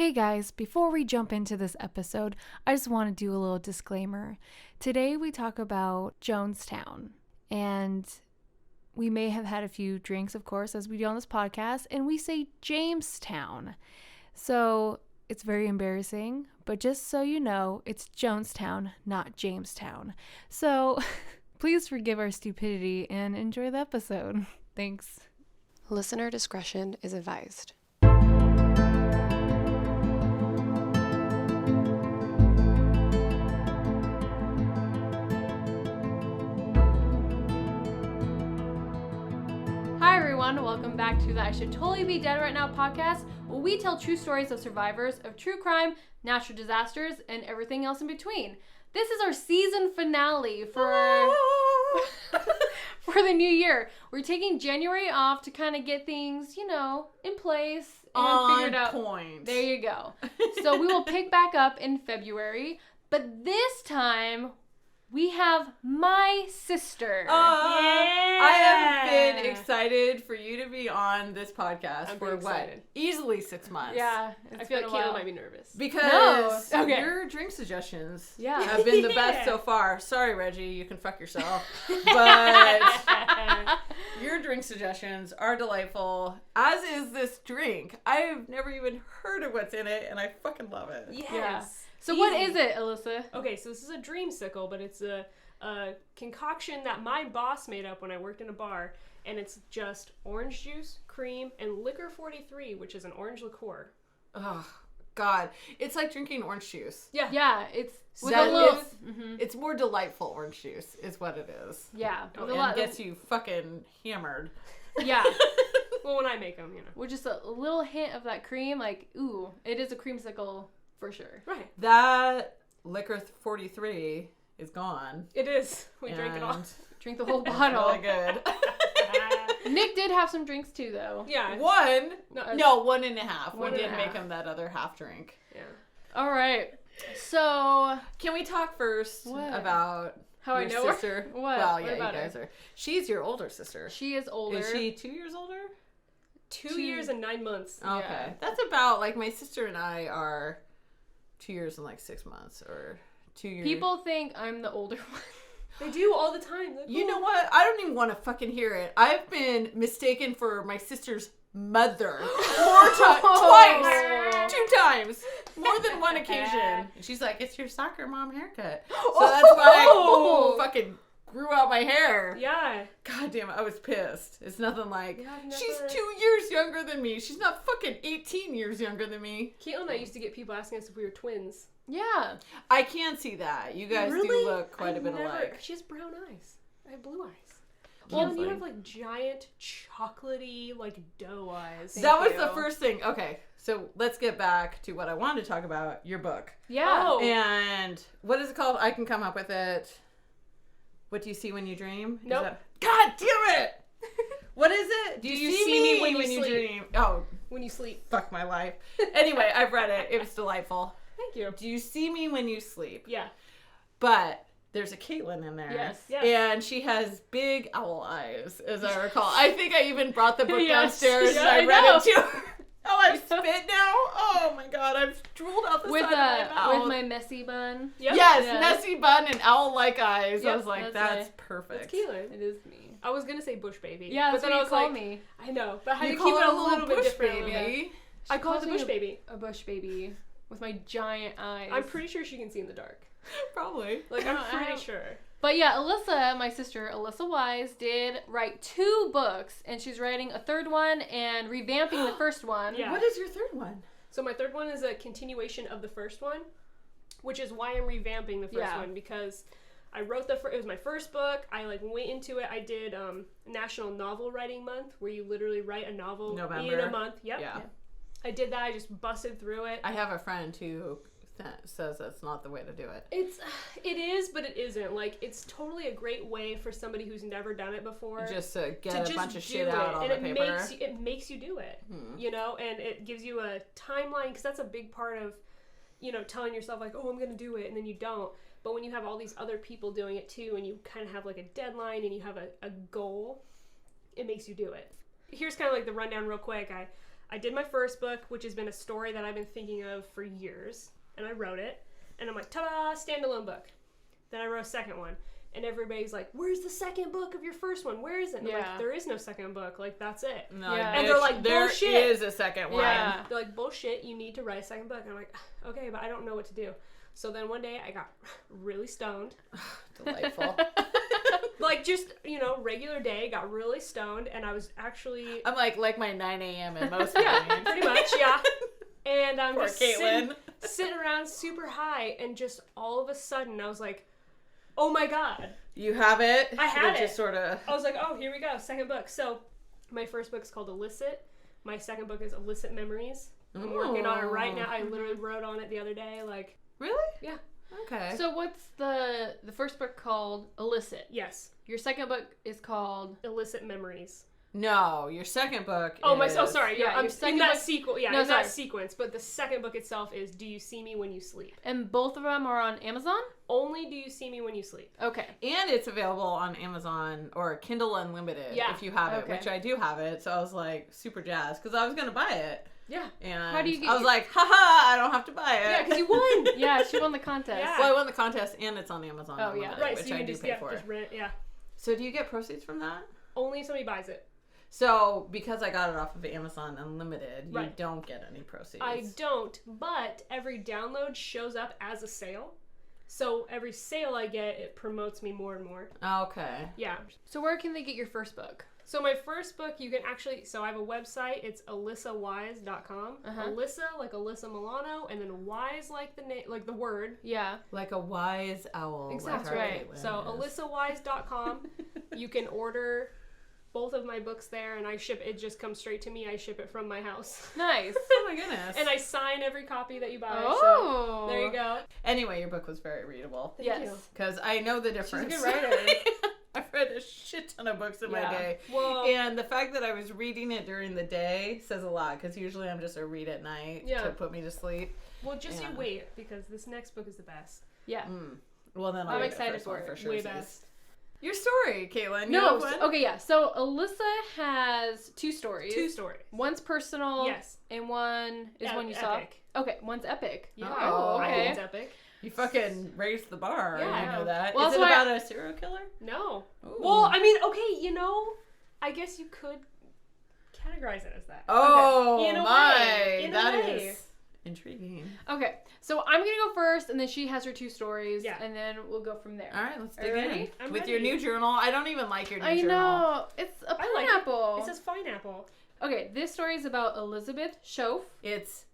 Hey guys, before we jump into this episode, I just want to do a little disclaimer. Today we talk about Jonestown, and we may have had a few drinks, of course, as we do on this podcast, and we say Jamestown. So it's very embarrassing, but just so you know, it's Jonestown, not Jamestown. So please forgive our stupidity and enjoy the episode. Thanks. Listener discretion is advised. Hi everyone, welcome back to the I Should Totally Be Dead Right Now podcast, where we tell true stories of survivors of true crime, natural disasters, and everything else in between. This is our season finale for the new year. We're taking January off to kind of get things, in place and figured out. Point. There you go. So we will pick back up in February, but this time we have my sister. I have been excited for you to be on this podcast for what? Easily 6 months. Yeah, I feel like Kayla might be nervous. Because Okay. your drink suggestions Yeah. have been the best so far. Sorry, Reggie, you can fuck yourself. But your drink suggestions are delightful, as is this drink. I've never even heard of what's in it, and I fucking love it. Yes. Yeah. So what is it, Alyssa? Okay, so this is a Dreamsicle, but it's a concoction that my boss made up when I worked in a bar, and it's just orange juice, cream, and Licor 43, which is an orange liqueur. Oh, God. It's like drinking orange juice. Yeah, it's with That a little. is- It's more delightful orange juice, is what it is. Yeah, with a And lot. gets you fucking hammered. Yeah, Well, when I make them, with just a little hint of that cream, like ooh, it is a creamsicle for sure. Right. That Licor 43 is gone. It is. We drank it and all. Drink the whole It's bottle. really good. Nick did have some drinks too, though. Yeah. One? No, One and a half. One We and a did make half. him that other half drink. Yeah. All right. So Can we talk first What? about how I your know sister? her? What? Well, What yeah, about you guys her? are. She's your older sister. She is older. Is she 2 years older? 2 years and 9 months. Okay. Yeah. That's about, like, my sister and I are 2 years and, like, 6 months, or 2 years. People think I'm the older one. They do all the time. They're You cool. know what? I don't even want to fucking hear it. I've been mistaken for my sister's mother twice. 2 times. More than one occasion. And she's like, it's your soccer mom haircut. So that's why I fucking grew out my hair. Yeah. God damn it, I was pissed. It's nothing like, Yeah, I've she's never- 2 years younger than me. She's not fucking 18 years younger than me. Caitlin and I used to get people asking us if we were twins. Yeah. I can see that. You guys do look quite a bit alike. She has brown eyes. I have blue eyes. Well, Well, you have like giant, chocolatey, like dough eyes. That was you. the first thing. Okay, so let's get back to what I wanted to talk about, your book. Yeah. Oh. And what is it called? I can come up with it. What do you see when you dream? Is Nope. God damn it! What is it? Do you see me when you sleep? dream? Oh, When you sleep. fuck my life. Anyway, I've read it. It was delightful. Thank you. Do you see me when you sleep? Yeah. But there's a Caitlin in there. Yes. Yes. And she has big owl eyes, as I recall. I think I even brought the book Yes. downstairs Yeah, and I I read know. it to her. Oh, I'm spit now? Oh my god, I've drooled out the With side of my mouth. with my messy bun. Yep. Yes, Yeah. messy bun and owl-like eyes. I Yep, was like, that's that's my- perfect. That's Caitlin. It is me. I was gonna say bush baby. Yeah, but that's then what I you was call like, me. I know, but how do You you call keep it her a a little little bit bush different? baby. I call it the calls bush me baby. A bush baby with my giant eyes. I'm pretty sure she can see in the dark. Probably. Like, I I'm don't- I pretty don't- sure. But yeah, Alyssa, my sister, Alyssa Wise, did write 2 books, and she's writing a 3rd one and revamping the first one. Yeah. What is your third one? So my 3rd one is a continuation of the first one, which is why I'm revamping the first Yeah. one, because I wrote it was my first book. I went into it. I did National Novel Writing Month, where you literally write a novel in November. a month. Yep. Yeah. I did that. I just busted through it. I have a friend who says that's not the way to do it. It is, but it isn't. Like, it's totally a great way for somebody who's never done it before. Just to get to a just bunch of do shit it. out on and the it paper. makes you do it, you know, and it gives you a timeline, because that's a big part of, telling yourself like, oh, I'm gonna do it, and then you don't. But when you have all these other people doing it too, and you kind of have like a deadline and you have a goal, it makes you do it. Here's kind of like the rundown real quick. I did my first book, which has been a story that I've been thinking of for years, and I wrote it, and I'm like, ta-da, standalone book. Then I wrote a second one, and everybody's like, where's the second book of your first one? Where is it? And I'm like, there is no second book. Like, that's it. No, And they're like, bullshit. There is a second one. Yeah. They're like, bullshit, you need to write a second book. And I'm like, okay, but I don't know what to do. So then one day I got really stoned. Delightful. Like, just, regular day, got really stoned, and I was actually... I'm like my 9 a.m. in most Yeah, mornings. pretty much, yeah. And I'm Poor just Caitlin. sitting around super high, and just all of a sudden, I was like, oh my god. You have it? I had it. it. Just sort of... I was like, oh, here we go, second book. So, my first book is called Illicit. My second book is Illicit Memories. I'm working on it right now. I literally wrote on it the other day, like... Really? Yeah. Okay. So what's the first book called? Illicit. Yes. Your second book is called Illicit Memories. No, your second book is... sorry. Yeah, I'm your second in that book- sequel. Yeah, No, in that sorry. sequence. But the second book itself is Do You See Me When You Sleep? And both of them are on Amazon? Only Do You See Me When You Sleep? Okay. And it's available on Amazon or Kindle Unlimited if you have it, Okay. which I do have it. So I was like super jazzed because I was going to buy it. Yeah. And How do you get I was your- like, haha, I don't have to buy it. Yeah, because you won. Yeah, she won the contest. Yeah. Well, I won the contest and it's on Amazon Oh, yeah. Unlimited, Right, which so you I can do just, pay for. just rent, yeah. So do you get proceeds from that? Only if somebody buys it. So because I got it off of Amazon Unlimited, you Right. don't get any proceeds. I don't, but every download shows up as a sale. So every sale I get, it promotes me more and more. Okay. Yeah. So where can they get your first book? So my first book, you can actually, so I have a website, it's alysawise.com. Alyssa, like Alyssa Milano, and then wise like the name, like the word. Yeah. Like a wise owl. Exactly. like our right. Caitlin So is. alysawise.com. You can order both of my books there, and I ship it. Just comes straight to me. I ship it from my house. Nice. Oh my goodness. And I sign every copy that you buy. Oh. So there you go. Anyway, your book was very readable. Thank Yes. you. Because I know the She's a difference. good writer. I've read a shit ton of books in my Yeah. day. Well, And the fact that I was reading it during the day says a lot. Because usually I'm just a read at night Yeah. to put me to sleep. just Yeah. you wait, because this next book is the best. Yeah. Well, then I'll I'm read the excited first for one it. for sure. Way sis. best. Your story, Caitlin. You No. have one? Okay, yeah. So Alyssa has two stories. Two stories. One's personal. Yes. And one is one you Epic. saw. Okay, one's epic. Yeah. Oh, I okay. think it's epic. You fucking raised the bar. Yeah. I know that. Well, Is it that's why about a serial killer? No. Ooh. Well, I mean, okay, I guess you could categorize it as that. Oh, In a my. way. In a That way. is intriguing. Okay, so I'm gonna go first, and then she has her two stories, Yeah. and then we'll go from there. All right, let's Are you dig ready? in. I'm With ready. your new journal. I don't even like your new I journal. know it's a I like it. pineapple. It says pineapple. Okay, this story is about Elizabeth Shoaf. It's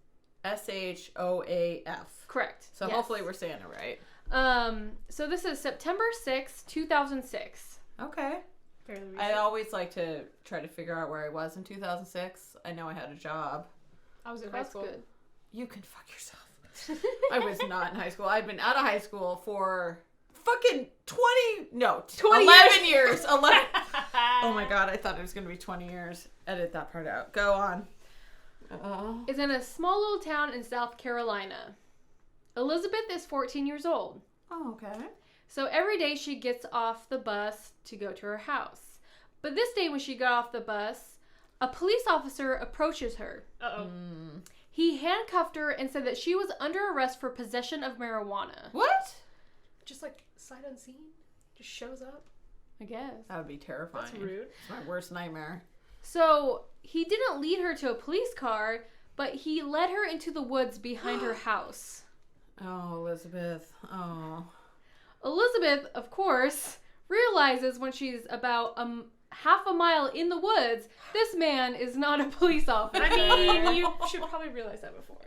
Shoaf. Correct. So Yes. hopefully we're saying it right. So this is September 6th, 2006. Okay. Fairly recent. I always like to try to figure out where I was in 2006. I know I had a job. I was in high That's school. good. You can fuck yourself. I was not in high school. I'd been out of high school for fucking 20 11 years. 11. Oh my god, I thought it was going to be 20 years. Edit that part out. Go on. Is in a small little town in South Carolina. Elizabeth is 14 years old. Oh, okay. So every day she gets off the bus to go to her house. But this day when she got off the bus, a police officer approaches her. Uh-oh. He handcuffed her and said that she was under arrest for possession of marijuana. What? Just like sight unseen? Just shows up? I guess. That would be terrifying. That's rude. It's my worst nightmare. So he didn't lead her to a police car, but he led her into the woods behind her house. Oh, Elizabeth. Oh. Elizabeth, of course, realizes when she's about half a mile in the woods, this man is not a police officer. I mean, you should probably realize that before.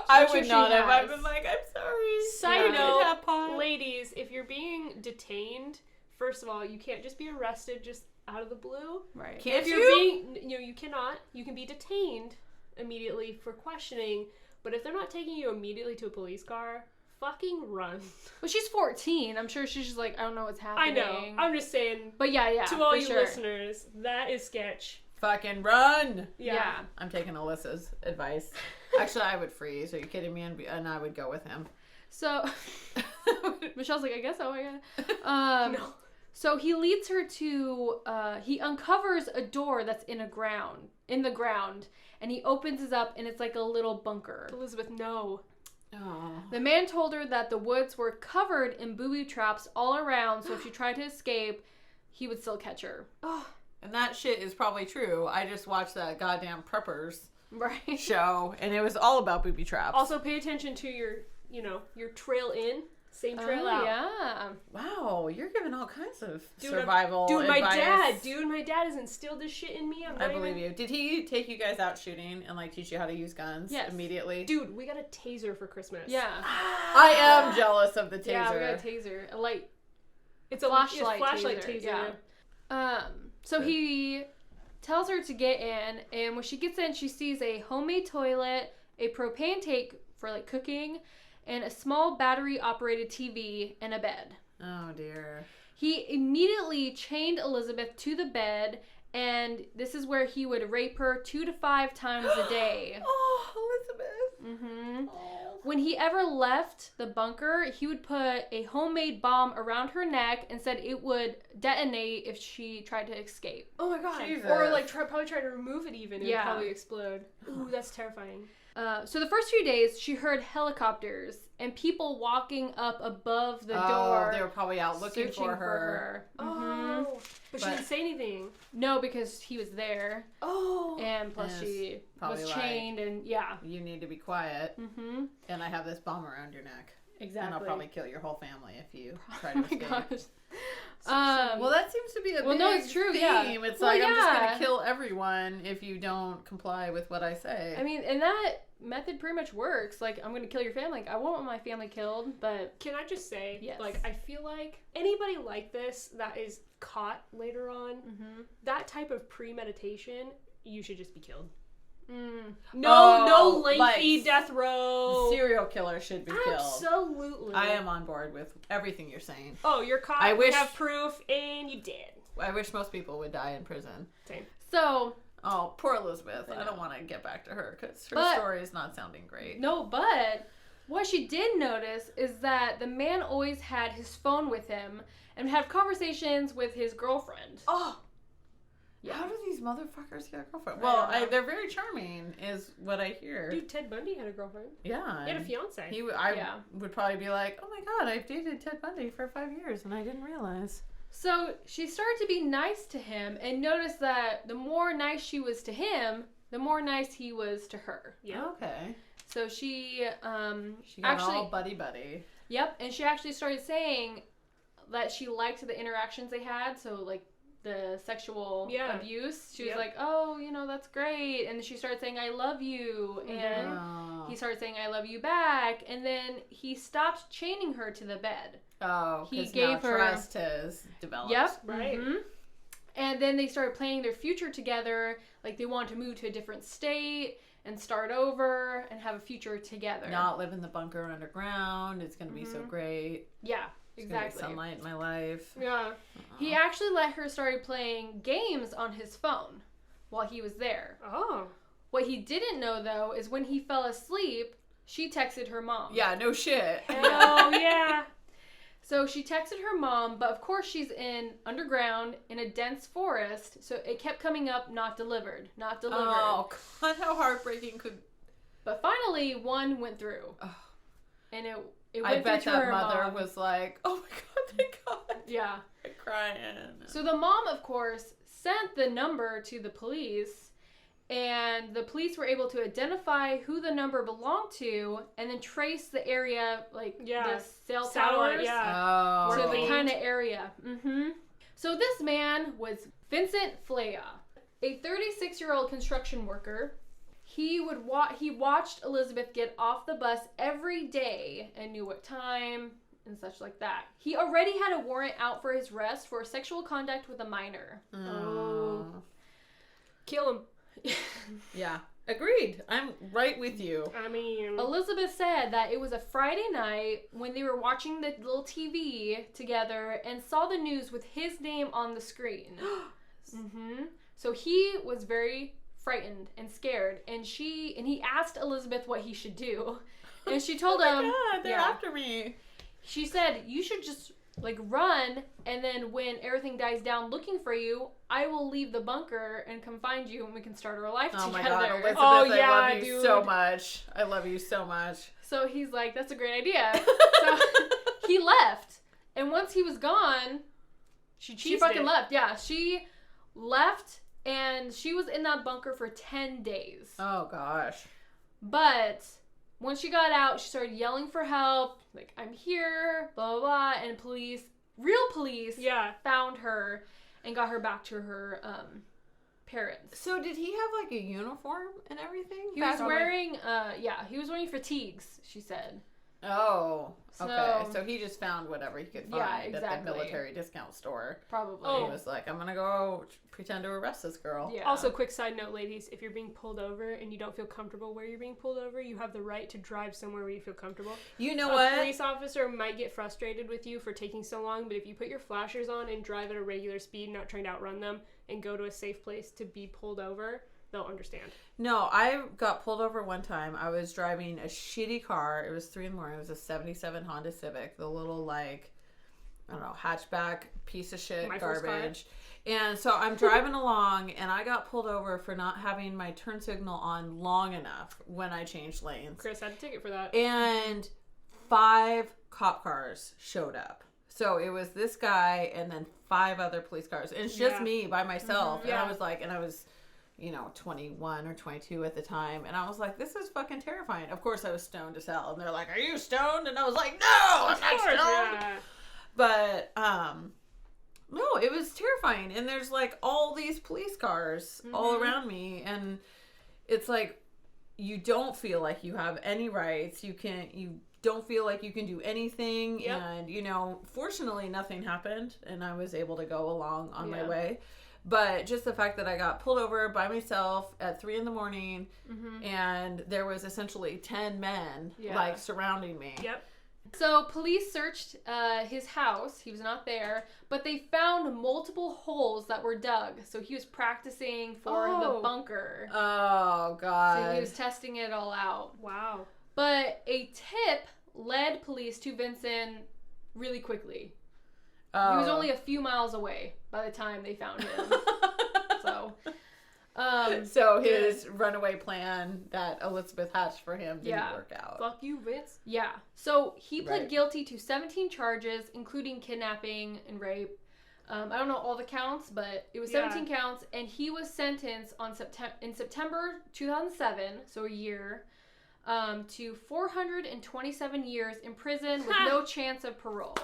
I I'm sure would she not have. I've has. been like, I'm sorry. Side Yeah. note, That pot. ladies, if you're being detained, first of all, you can't just be arrested just out of the blue. Right. Can't If you're you? being, you cannot. You can be detained immediately for questioning, but if they're not taking you immediately to a police car, fucking run. But she's 14. I'm sure she's just like, I don't know what's I happening. know. I'm just saying, But yeah, to all for you sure. listeners, that is sketch. Fucking run. Yeah. I'm taking Alyssa's advice. Actually, I would freeze. Are you kidding me? And I would go with him. So Michelle's like, I guess so. I guess. No. So he leads her to. He uncovers a door that's in the ground, and he opens it up, and it's like a little bunker. Elizabeth, no. Oh. The man told her that the woods were covered in booby traps all around, so if she tried to escape, he would still catch her. Oh. And that shit is probably true. I just watched that goddamn Preppers Right. show, and it was all about booby traps. Also, pay attention to your trail in, same trail out. Yeah. Wow, you're giving all kinds of Dude, survival Dude, advice. my dad has instilled this shit in me. I believe you. Did he take you guys out shooting and like teach you how to use guns immediately? Dude, we got a taser for Christmas. Yeah. I am jealous of the taser. Yeah, we got a taser. A light. It's a flashlight taser. Yeah. So he tells her to get in, and when she gets in, she sees a homemade toilet, a propane tank for like cooking, and a small battery-operated TV and a bed. Oh dear. He immediately chained Elizabeth to the bed, and this is where he would rape her 2 to 5 times a day. Oh, Elizabeth. Mm-hmm. Oh. When he ever left the bunker, he would put a homemade bomb around her neck and said it would detonate if she tried to escape. Oh my god. Jesus. Or like probably try to remove it even. It would Yeah. probably explode. Ooh, that's terrifying. So the first few days, she heard helicopters and people walking up above the door. They were probably out looking searching for her. Mhm. Oh. But she didn't say anything. No, because he was there. Oh. And plus Yes, she probably was like, chained and yeah. You need to be quiet. Mm-hmm. And I have this bomb around your neck. Exactly. And I'll probably kill your whole family if you try Oh to my escape. gosh. Well, that seems to be a big no, it's true, theme. yeah. It's Well, like, I'm just going yeah. to kill everyone if you don't comply with what I say. I mean, and that method pretty much works. Like, I'm going to kill your family. Like, I won't want my family killed, but... Can I just say, Yes. like, I feel like anybody like this that is caught later on, that type of premeditation, you should just be killed. No lengthy like, death row. Serial killer should be killed. Absolutely. I am on board with everything you're saying. Oh, you're caught. I wish- You have proof, and you did. I wish most people would die in prison. Same. So... Oh, poor Elizabeth. I know. don't want to get back to her because her But- story is not sounding great. No, but what she did notice is that the man always had his phone with him and have conversations with his girlfriend. Oh! Yeah. How do these motherfuckers get a girlfriend? I Well, don't know. they're very charming, is what I hear. Dude, Ted Bundy had a girlfriend. Yeah. He had a and fiance. I would probably be like, oh my god, I've dated Ted Bundy for 5 years and I didn't realize. So she started to be nice to him and noticed that the more nice she was to him, the more nice he was to her. Yeah. Okay. So she She got actually, all buddy-buddy. yep, and she actually started saying that she liked the interactions they had. So like the sexual abuse, she was like, oh, you know, that's great. And then she started saying, I love you. And Oh. he started saying, I love you back. And then he stopped chaining her to the bed. Oh, He because gave now her- trust has developed. Yep. Right. Mhm. And then they started planning their future together. Like they wanted to move to a different state and start over and have a future together. Not live in the bunker underground. It's going to be so great. Yeah, There's gonna be exactly. sunlight in my life. Yeah. He actually let her start playing games on his phone while he was there. Oh. What he didn't know, though, is when he fell asleep, she texted her mom. Yeah, no shit. Oh, yeah. So she texted her mom, but of course she's in underground in a dense forest, so it kept coming up, not delivered, not delivered. Oh, God, how heartbreaking could... But finally, one went through. Oh. And it went I bet through to that her mother mom. was like, oh my God, thank God. Yeah. I'm crying. So the mom, of course, sent the number to the police, and the police were able to identify who the number belonged to, and then trace the area, like the cell Satellite, towers, Oh. to the Orleans. kind of area. So this man was Vincent Flea, a 36-year-old construction worker. He watched Elizabeth get off the bus every day and knew what time and such like that. He already had a warrant out for his arrest for sexual conduct with a minor. Oh. Kill him. Yeah. Agreed. I'm right with you. I mean... Elizabeth said that it was a Friday night when they were watching the little TV together and saw the news with his name on the screen. So he was very frightened and scared, and he asked Elizabeth what he should do, and she told him, God, they're yeah. after me. She said, you should just like, run, and then when everything dies down looking for you, I will leave the bunker and come find you, and we can start our life together. Oh my God, Elizabeth, Oh, yeah, I love you dude. so much. I love you so much. So he's like, that's a great idea. So he left. And once he was gone, she fucking left. Yeah, she left, and she was in that bunker for 10 days. Oh, gosh. But when she got out, she started yelling for help. Like, I'm here, blah, blah, blah. And real police, found her and got her back to her parents. So did he have, like, a uniform and everything? He was wearing, he was wearing fatigues, she said. Oh, okay. So he just found whatever he could find at the military discount store. Probably. He was like, I'm going to go pretend to arrest this girl. Yeah. Also, quick side note, ladies, if you're being pulled over and you don't feel comfortable where you're being pulled over, you have the right to drive somewhere where you feel comfortable. You know what? A police officer might get frustrated with you for taking so long, but if you put your flashers on and drive at a regular speed, not trying to outrun them, and go to a safe place to be pulled over, they'll understand. No, I got pulled over one time. I was driving a shitty car. It was 3 a.m. It was a 77 Honda Civic. The little, like, I don't know, hatchback piece of shit garbage. And so I'm driving along, and I got pulled over for not having my turn signal on long enough when I changed lanes. Chris had a ticket for that. And 5 cop cars showed up. So it was this guy and then 5 other police cars. And it's just me by myself. Mm-hmm. And I was 21 or 22 at the time. And I was like, this is fucking terrifying. Of course, I was stoned as hell. And they're like, are you stoned? And I was like, no, I'm not stoned. Yeah. But, no, it was terrifying. And there's, like, all these police cars all around me. And it's like, you don't feel like you have any rights. You don't feel like you can do anything. Yep. And, fortunately, nothing happened. And I was able to go along on my way. But just the fact that I got pulled over by myself at 3 a.m. And there was essentially 10 men, like, surrounding me. Yep. So police searched his house. He was not there, but they found multiple holes that were dug. So he was practicing for the bunker. Oh, God. So he was testing it all out. Wow. But a tip led police to Vincent really quickly. Oh. He was only a few miles away by the time they found him. So his runaway plan that Elizabeth hatched for him didn't work out. Fuck you, Vince. Yeah. So he pled guilty to 17 charges, including kidnapping and rape. I don't know all the counts, but it was 17 counts, and he was sentenced in September 2007, so a year, to 427 years in prison with no chance of parole.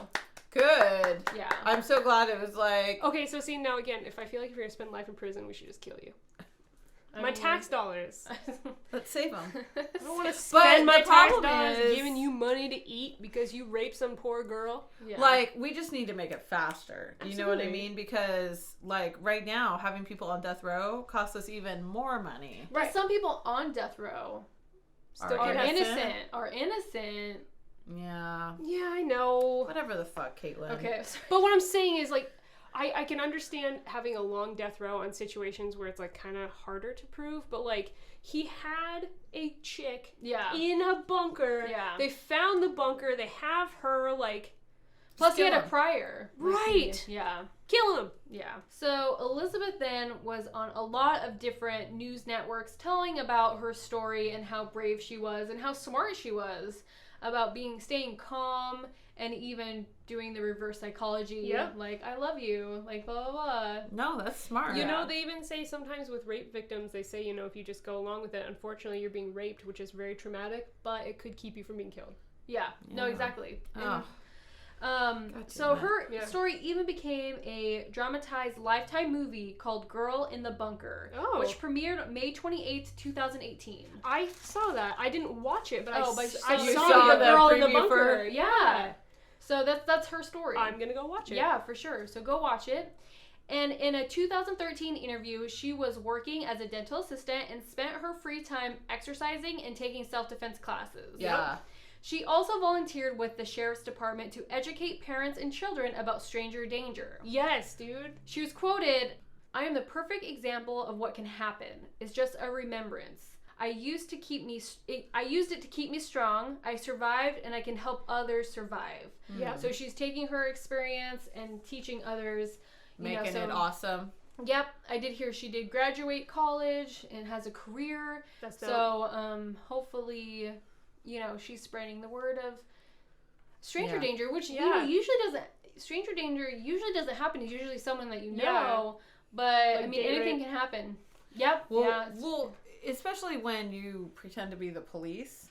Good. Yeah. I'm so glad it was like... Okay, so see, now again, if I feel like if you're going to spend life in prison, we should just kill you. My tax dollars. Let's save them. I don't want to spend my tax dollars giving you money to eat because you raped some poor girl. Yeah. Like, we just need to make it faster. Absolutely. You know what I mean? Because, like, right now, having people on death row costs us even more money. Right. Some people on death row are innocent. Yeah. Yeah, I know. Whatever the fuck, Caitlin. Okay. But what I'm saying is, like, I can understand having a long death row on situations where it's, like, kind of harder to prove, but, like, he had a chick in a bunker. Yeah. They found the bunker. They have her, like... Plus he had a prior. Right. Yeah. Kill him. Yeah. So Elizabeth then was on a lot of different news networks telling about her story and how brave she was and how smart she was about staying calm and even doing the reverse psychology. Yep. Like, I love you. Like, blah, blah, blah. No, that's smart. You know, they even say sometimes with rape victims, they say, you know, if you just go along with it, unfortunately, you're being raped, which is very traumatic, but it could keep you from being killed. Yeah. No, exactly. Oh. So her story even became a dramatized Lifetime movie called Girl in the Bunker, which premiered May 28th, 2018. I saw that. I didn't watch it, but I saw the Girl in the preview Bunker. Yeah. So that's her story. I'm going to go watch it. Yeah, for sure. So go watch it. And in a 2013 interview, she was working as a dental assistant and spent her free time exercising and taking self-defense classes. Yeah. Yep. She also volunteered with the sheriff's department to educate parents and children about stranger danger. Yes, dude. She was quoted, "I am the perfect example of what can happen. It's just a remembrance. I used it to keep me strong. I survived, and I can help others survive. Yeah. So she's taking her experience and teaching others. Making it awesome. Yep, I did hear she did graduate college and has a career. That's dope. So hopefully, she's spreading the word of stranger danger, which usually doesn't. Stranger danger usually doesn't happen. It's usually someone that you know, but like anything can happen. Yep. Well, especially when you pretend to be the police,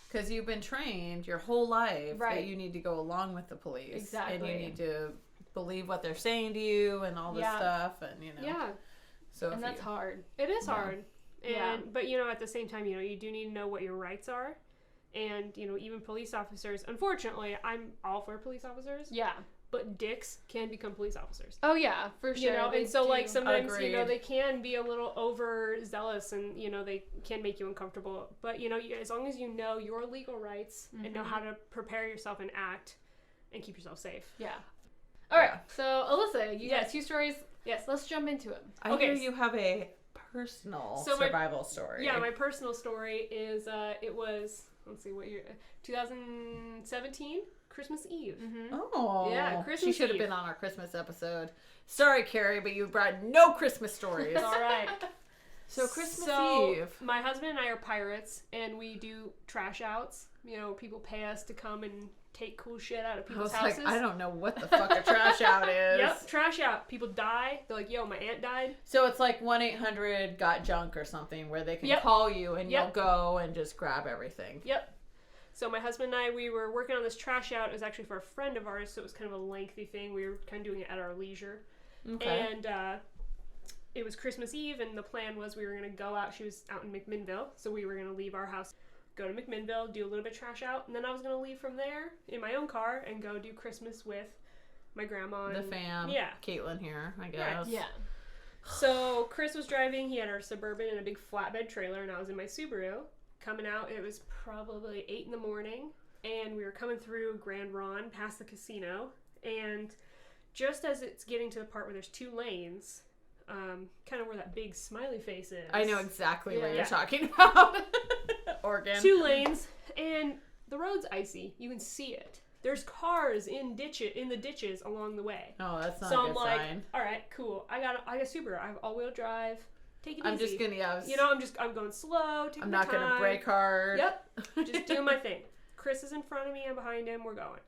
because you've been trained your whole life that you need to go along with the police. Exactly. And you need to believe what they're saying to you and all this stuff, and So that's hard. It is hard. Yeah. But at the same time, you do need to know what your rights are, and even police officers. Unfortunately, I'm all for police officers. Yeah. But dicks can become police officers. Oh yeah, for sure. And so like sometimes Agreed. they can be a little overzealous, and they can make you uncomfortable. But as long as you know your legal rights and know how to prepare yourself and act and keep yourself safe. Yeah. All right. So Alyssa, you got 2 stories. Yes. Let's jump into it. I hear you have a personal survival story. Yeah, my personal story is it was, let's see what year, 2017. Christmas Eve. Oh. Yeah, Christmas She should have Eve. been on our Christmas episode. Sorry, Carrie, but you brought no Christmas stories. All right. So Christmas Eve. My husband and I are pirates, and we do trash outs. People pay us to come and take cool shit out of people's houses. I don't know what the fuck a trash out is. Yep, trash out. People die. They're like, yo, my aunt died. So it's like 1-800-GOT-JUNK or something where they can call you and you'll go and just grab everything. Yep. So my husband and I, we were working on this trash out. It was actually for a friend of ours, so it was kind of a lengthy thing. We were kind of doing it at our leisure. Okay. And it was Christmas Eve, and the plan was we were going to go out. She was out in McMinnville, so we were going to leave our house, go to McMinnville, do a little bit of trash out, and then I was going to leave from there in my own car and go do Christmas with my grandma. The fam. Yeah. Caitlin here, I guess. Right. Yeah. So Chris was driving. He had our Suburban and a big flatbed trailer, and I was in my Subaru. Coming out, it was probably 8 in the morning, and we were coming through Grand Ron past the casino, and just as it's getting to the part where there's 2 lanes, kind of where that big smiley face is. I know exactly what you're talking about. Oregon. 2 lanes, and the road's icy. You can see it. There's cars in the ditches along the way. Oh, that's not so a good I'm like, sign. all right, cool. I got Subaru. I have all-wheel drive. Take it easy. I'm just gonna, I'm going slow. I'm not gonna brake hard. Yep. Just doing my thing. Chris is in front of me. I'm behind him. We're going.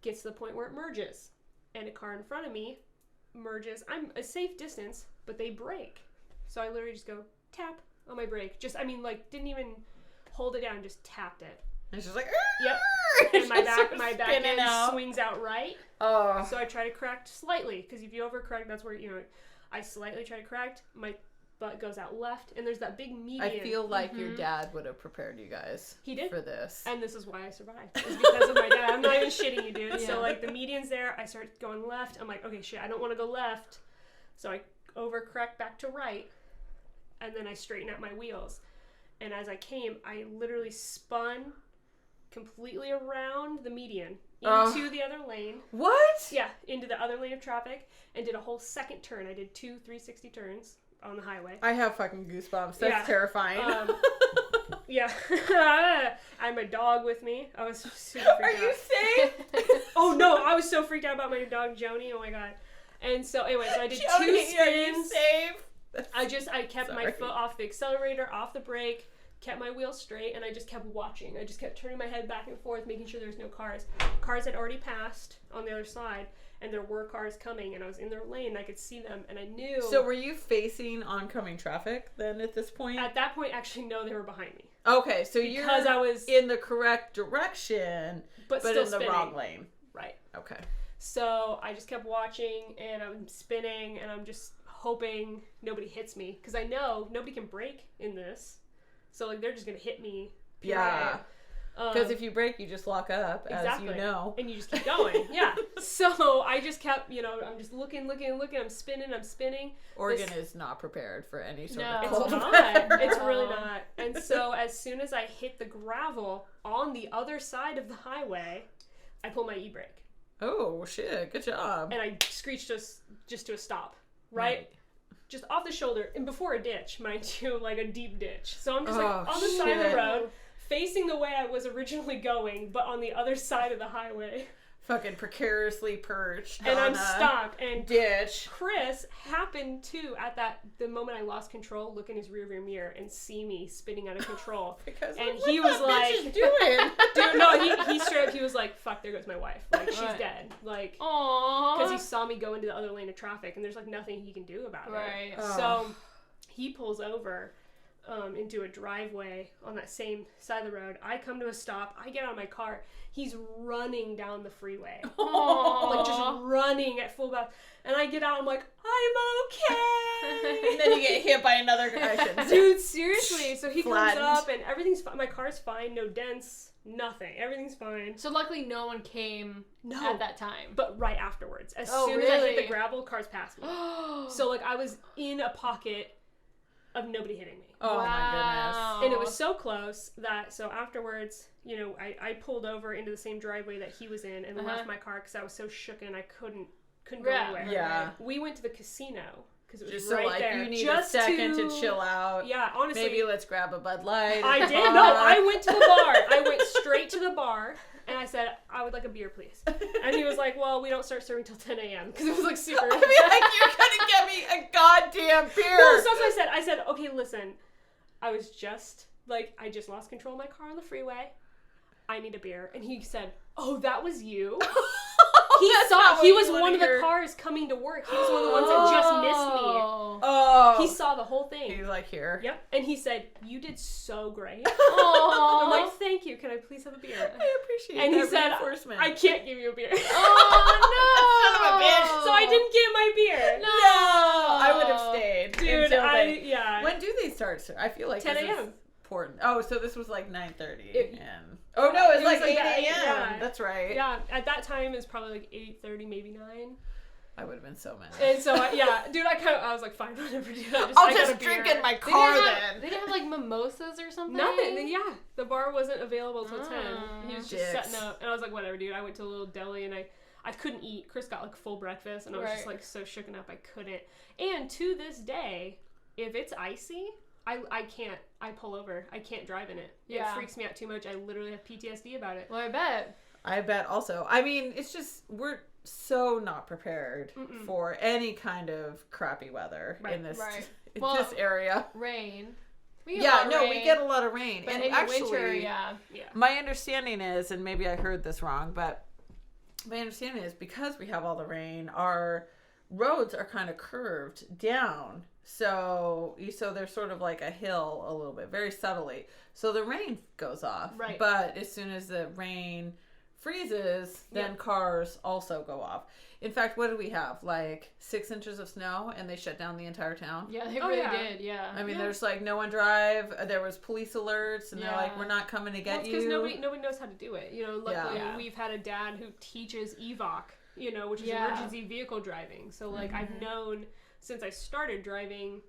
Gets to the point where it merges, and a car in front of me merges. I'm a safe distance, but they brake. So I literally just go tap on my brake. Didn't even hold it down. Just tapped it. And it's just like, yep. And my back end out. swings out right. Oh. So I try to correct slightly, because if you overcorrect, that's where I slightly try to correct. My butt goes out left, and there's that big median. I feel like your dad would have prepared you guys. He did for this, and this is why I survived. It's because of my dad. I'm not even shitting you, dude. So like the median's there. I start going left. I'm like, okay, shit, I don't want to go left. So I overcorrect back to right, and then I straighten out my wheels. And as I came, I literally spun completely around the median into the other lane. What? Yeah, into the other lane of traffic, and did a whole second turn. I did 2 360 turns on the highway. I have fucking goosebumps. That's terrifying. Yeah. I had my dog with me. I was super freaked out. Are you safe? Oh no, I was so freaked out about my dog Joni. Oh my god. And so anyway, so I did 2 spins. Are you safe? I kept my foot off the accelerator, off the brake, kept my wheel straight, and I just kept watching. I just kept turning my head back and forth, making sure there's no cars. Cars had already passed on the other side, and there were cars coming, and I was in their lane, and I could see them, and I knew. So were you facing oncoming traffic then at this point? At that point, actually, no, they were behind me. Okay, so because I was in the correct direction, but still in spinning. the wrong lane. Right. Okay. So I just kept watching, and I'm spinning, and I'm just hoping nobody hits me, because I know nobody can brake in this. So like they're just gonna hit me. Yeah. Because if you brake, you just lock up, exactly. as you know. And you just keep going. Yeah. So I just kept, I'm just looking. I'm spinning. Oregon is not prepared for any sort of it's cold not. weather. It's really not. And so as soon as I hit the gravel on the other side of the highway, I pull my e-brake. Oh, shit. Good job. And I screeched just to a stop. Right? just off the shoulder and before a ditch, mind you, like a deep ditch. So I'm just like on the side of shit. the road, facing the way I was originally going, but on the other side of the highway. Fucking precariously perched. And on I'm a stopped. And ditch. Chris happened to, the moment I lost control, look in his rearview mirror and see me spinning out of control. Because and what he was that like, bitch is doing? dude, no, he straight up, he was like, fuck, there goes my wife. Like, she's Right. dead. Like, Aww. because he saw me go into the other lane of traffic, and there's like nothing he can do about it. Right. So he pulls over into a driveway on that same side of the road. I come to a stop. I get out of my car. He's running down the freeway. Like just running at full blast. And I get out. I'm like, I'm okay. And then you get hit by another guy. Dude, seriously. So he Flattened. comes up and everything's fine. My car's fine. No dents. Nothing. Everything's fine. So luckily no one came at that time. But right afterwards. As Oh, soon as I hit really? the gravel, cars passed me. So like I was in a pocket of nobody hitting me. Oh my Wow. goodness. And it was so close that, so afterwards, you know, I pulled over into the same driveway that he was in and left my car because I was so shooken I couldn't go anywhere. Yeah. We went to the casino because it was Just right so like there. you need just a second to chill out. Yeah, honestly. Maybe let's grab a Bud Light. I did. No, I went to the bar. I went straight to the bar and I said, I would like a beer, please. And he was like, well, we don't start serving till 10 a.m. because it was like super. I mean, like, you're gonna get me a goddamn beer. No, so that's what I said. I said, okay, listen. I was just, like, I just lost control of my car on the freeway. I need a beer. And he said, oh, that was you? He was one of the cars coming to work. He was one of the ones that just missed me. Oh. He saw the whole thing. He's like, here. Yep. And he said, you did so great. Aww. I'm like, thank you. Can I please have a beer? I appreciate And that he said, reinforcement. I can't give you a beer. Oh, Son of a bitch. So I didn't get my beer. No. I would have stayed. Dude, until then. yeah. When do they start? I feel like 10 this is a.m. important. Oh, so this was like 9:30. It- And oh no, it's it like was 8 like that, a.m. yeah. That's right. Yeah, at that time it was probably like 8:30, maybe 9. I would have been so mad. And so, dude, I was like, fine, whatever, dude. I I'll got just a beer. drink in my They car didn't then. have, they didn't have like mimosas or something? Nothing. Yeah, the bar wasn't available till 10. He was just Dicks. setting up, and I was like, whatever, dude. I went to a little deli, and I couldn't eat. Chris got like full breakfast, and I was just like so shooken up I couldn't. And to this day, if it's icy, I can't. I pull over. I can't drive in it. Yeah. It freaks me out too much. I literally have PTSD about it. Well, I bet. I bet also. I mean, it's just we're so not prepared for any kind of crappy weather in this in Well, this area. Rain. We get a lot of rain. But And in actually, winter, yeah. my understanding is, and maybe I heard this wrong, but my understanding is because we have all the rain, our roads are kind of curved down. So there's sort of like a hill a little bit, very subtly. So the rain goes off. Right. But as soon as the rain freezes, then cars also go off. In fact, what did we have? Like 6 inches of snow, and they shut down the entire town? Yeah, they really did, yeah. I mean, there's like no one drive. There was police alerts, and they're like, we're not coming to get you. Because nobody knows how to do it. You know, luckily we've had a dad who teaches EVOC, you know, which is emergency vehicle driving. So like I've known since I started driving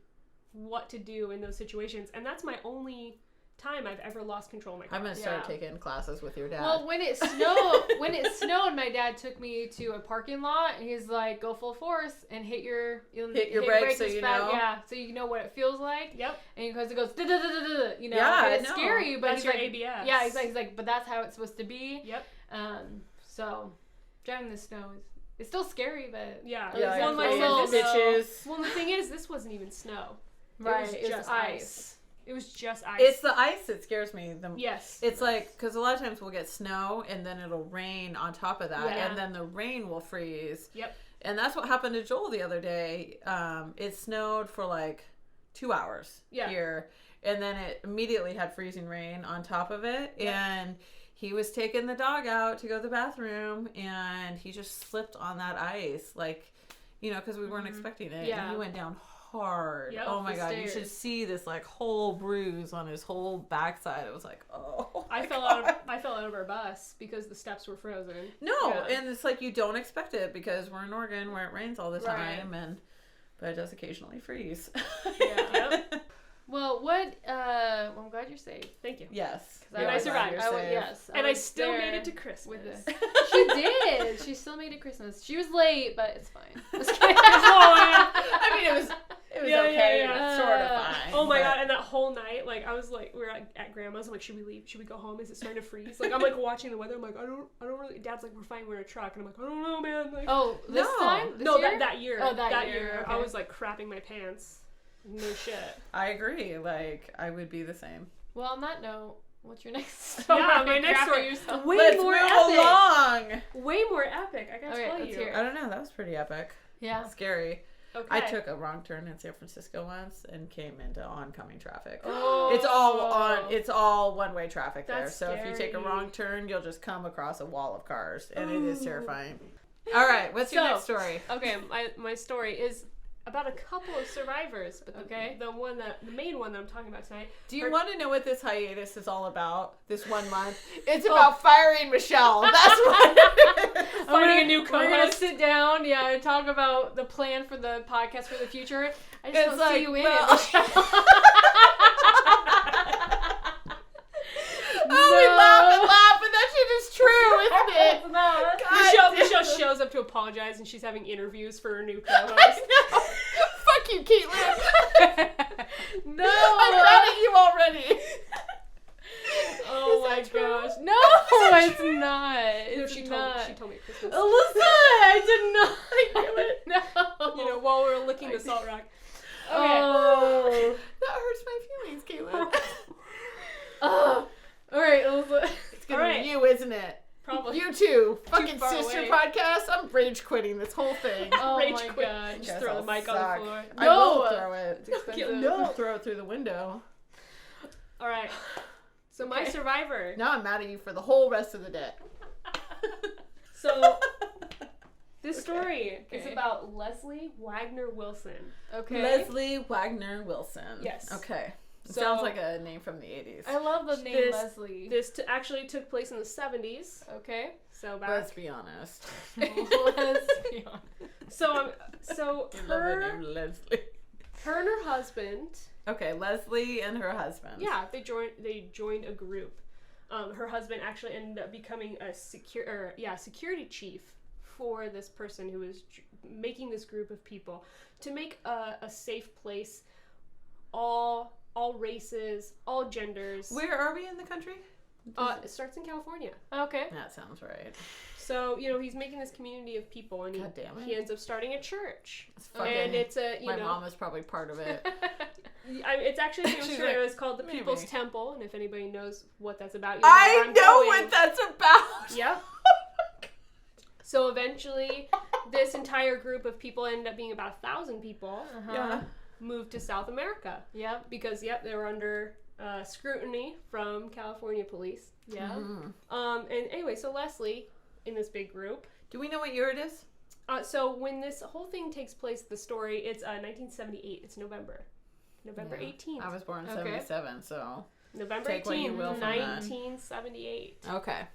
what to do in those situations, and that's my only time I've ever lost control of my car. I'm gonna start taking classes with your dad. Well, when it snowed, my dad took me to a parking lot, and he's like, "Go full force and hit your brakes so as you fast- know." Yeah, so you know what it feels like. Yep. And because it goes, da-da-da-da-da, you know, Yeah, and it's I know. scary, but That's he's your like, ABS. Yeah, he's like, but that's how it's supposed to be. Yep. So driving in the snow it's still scary, but Yeah. Well, like bitches. Well, the thing is, this wasn't even snow. right, It was it's just ice. It was just ice. It's the ice that scares me. Yes. It's like, because a lot of times we'll get snow and then it'll rain on top of that, Yeah. and then the rain will freeze. Yep. And that's what happened to Joel the other day. It snowed for like 2 hours here, and then it immediately had freezing rain on top of it. Yep. And he was taking the dog out to go to the bathroom, and he just slipped on that ice, like, you know, because we weren't expecting it. Yeah. And he went down hard. Yep, oh my the God, you stairs. should see this like whole bruise on his whole backside. It was like, oh. I fell out of our bus because the steps were frozen. No, Yeah. and it's like you don't expect it because we're in Oregon where it rains all the Right. time, but it does occasionally freeze. Yep. Well, what? Well, I'm glad you're safe. Thank you. Yes. And I survived. Yes, And I was still there made it to Christmas. with it. She did. She still made it Christmas. She was late, but it's fine. I mean, It was Yeah, okay. yeah, yeah. It was sort of fine. Oh my but- god! And that whole night, like I was like, we were at grandma's. I'm like, should we leave? Should we go home? Is it starting to freeze? Like I'm like watching the weather. I'm like, I don't really. Dad's like, we're fine. We're in a truck, and I'm like, I don't know, man. Like, Oh, this No. time? This no, year? that year. Oh, that year. year, I okay. was like crapping my pants. No shit. I agree. Like, I would be the same. Well, on that note, what's your next story? Yeah, my next Crap story. yourself. Way Let's more move epic. along. Way more epic. I gotta Okay, tell let's you. hear it. I don't know. That was pretty epic. Yeah. Scary. Okay. I took a wrong turn in San Francisco once and came into oncoming traffic. Oh. It's all one-way traffic there. That's So if you take a scary. wrong turn, you'll just come across a wall of cars, and it is terrifying. All right, what's your So- next story? Okay, my story is about a couple of survivors, but Okay. the main one that I'm talking about tonight. Do you Her- want to know what this hiatus is all about? This 1 month? It's about firing Michelle. That's what it is. Finding a new We're gonna co-host. sit down, and talk about the plan for the podcast for the future. I just It's don't like, see you in well- it, Michelle. Oh, we laugh, but that shit is true, isn't it? It's not. God Michelle damn. shows up to apologize, and she's having interviews for her new I co-host. know. Fuck you, Caitlin. No. I'm mad at you already. Oh Is my that true? gosh! No, it's not. No, It's she not. told me at Christmas. Alyssa, I did not. I knew it. No. You know, while we were licking the salt rock. Okay. Oh. That hurts my feelings, Caitlin. Oh. All right, Alyssa. It's gonna Alright. be you, isn't it? Probably. You too. Fucking far sister away. podcast. I'm rage quitting this whole thing. Oh Rage my quit. god. Just Guess throw the I'll mic on suck. the floor. I will No. throw it. It's expensive. No, throw it through the window. All right. So my Okay. survivor. Now I'm mad at you for the whole rest of the day. So this story is Okay. about Leslie Wagner Wilson. Okay. Leslie Wagner Wilson. Yes. Okay. It So- sounds like a name from the 80s. I love the name This- Leslie. This actually took place in the 70s. Okay. So back. Let's be honest. Let's be honest. So I love the name Leslie. her and her husband. Okay, Leslie and her husband. Yeah, they joined a group. Her husband actually ended up becoming a security chief for this person who was making this group of people to make a safe place, all races, all genders. Where are we in the country? It starts in California. Okay. That sounds right. So, he's making this community of people, and God damn it. he ends up starting a church. It's fucking, And it's my mom is probably part of it. It's actually a famous She's church. like, It was called the maybe. People's Temple, and if anybody knows what that's about, you I where I'm know going. what that's about. Yep. So eventually, this entire group of people ended up being about 1,000 people. Uh-huh. Yeah. Moved to South America Yep. because they were under scrutiny from California police. Yeah. Mhm. And anyway, so Leslie in this big group. Do we know what year it is? So when this whole thing takes place, the story, it's 1978. It's November Yeah. 18th. I was born in Okay. 77, so. November Take what you 18th, will from that. 1978. Okay.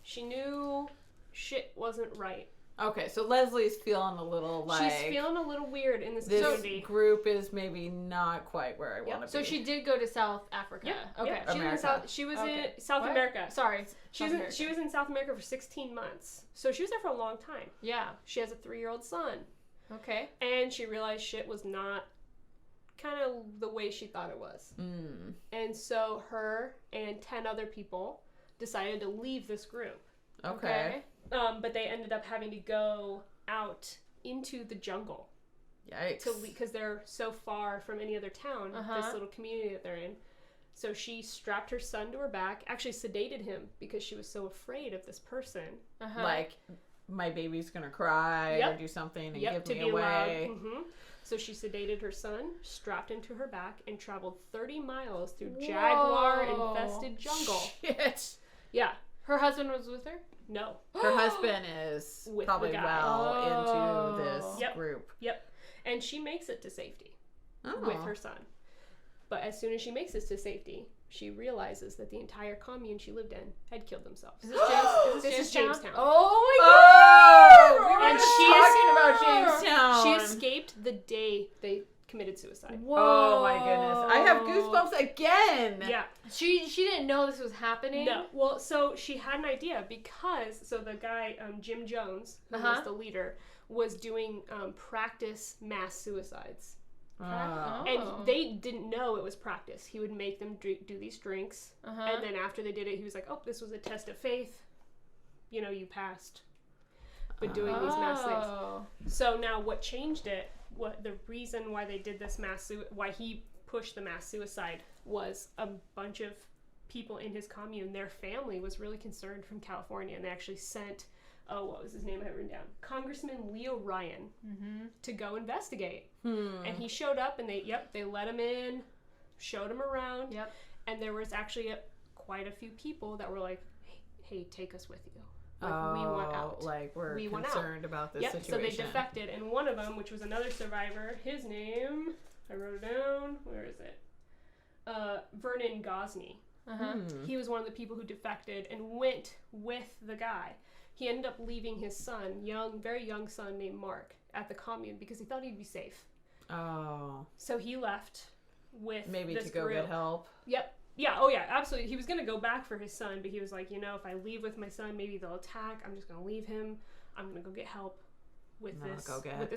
She knew shit wasn't right. Okay, so Leslie's feeling a little like. She's feeling a little weird in this this community. group is maybe not quite where I want to So be. she did go to South Africa. Yep. Okay. Yep. She was in America. South. She was Okay. in South What? America. Sorry. She was in South America for 16 months. So she was there for a long time. Yeah. She has a 3-year-old son, Okay. and she realized shit was not kind of the way she thought it was. Mm. And so her and 10 other people decided to leave this group. Okay. But they ended up having to go out into the jungle Yikes. because they're so far from any other town, Uh-huh. this little community that they're in. So she strapped her son to her back, actually sedated him because she was so afraid of this person. Uh-huh. Like, my baby's gonna cry Yep. or do something and Yep, to give be me away. allowed. Mm-hmm. So she sedated her son, strapped him to her back, and traveled 30 miles through Whoa. jaguar-infested jungle. Shit. Yeah. Her husband was with her? No. Her husband is With probably the guy. well into this Yep. group. Yep. And she makes it to safety Oh. with her son. But as soon as she makes it to safety, she realizes that the entire commune she lived in had killed themselves. Is this This is Jamestown. Oh Oh! my god! And she's talking about Jamestown. She escaped the day they committed suicide. Whoa. Oh my goodness. I have goosebumps again. Yeah. She didn't know this was happening? No. Well, so she had an idea because the guy Jim Jones, who Uh-huh. was the leader, was doing practice mass suicides. And they didn't know it was practice. He would make them do these drinks, and then after they did it, he was like, "Oh, this was a test of faith. You know, you passed." But doing these mass things. So now, what changed it? What the reason why they did this why he pushed the mass suicide was a bunch of people in his commune. Their family was really concerned from California, and they actually sent. Oh, what was his name? I have it written down. Congressman Leo Ryan to go investigate. And he showed up, and they let him in, showed him around. And there was actually quite a few people that were like, hey, take us with you. Like, we want out. Like, we're concerned about this situation. So they defected. And one of them, which was another survivor, his name, I wrote it down. Where is it? Vernon Gosney. He was one of the people who defected and went with the guy. He ended up leaving his son, very young son named Mark, at the commune because he thought he'd be safe. So he left with maybe this to go group. Get help. Yeah, oh yeah, absolutely. He was going to go back for his son, but he was like, if I leave with my son, maybe they'll attack. I'm just going to leave him. I'm going to go get help with this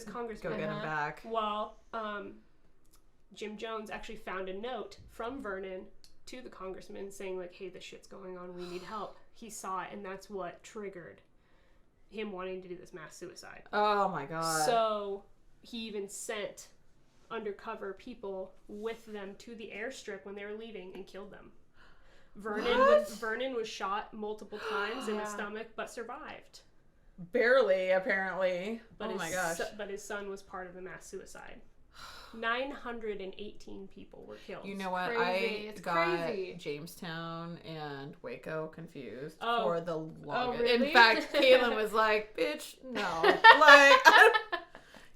congressman. Go get him back. Well, Jim Jones actually found a note from Vernon to the congressman saying like, hey, this shit's going on. We need help. He saw it, and that's what triggered him wanting to do this mass suicide. Oh my God. So he even sent undercover people with them to the airstrip when they were leaving and killed them. Vernon was shot multiple times in the stomach, but survived. Barely, apparently. But my gosh. But his son was part of the mass suicide. 918 people were killed. You know what? It's crazy. Jamestown and Waco confused Oh. for the longest. Oh, really? In fact, Caitlin was like, bitch, no.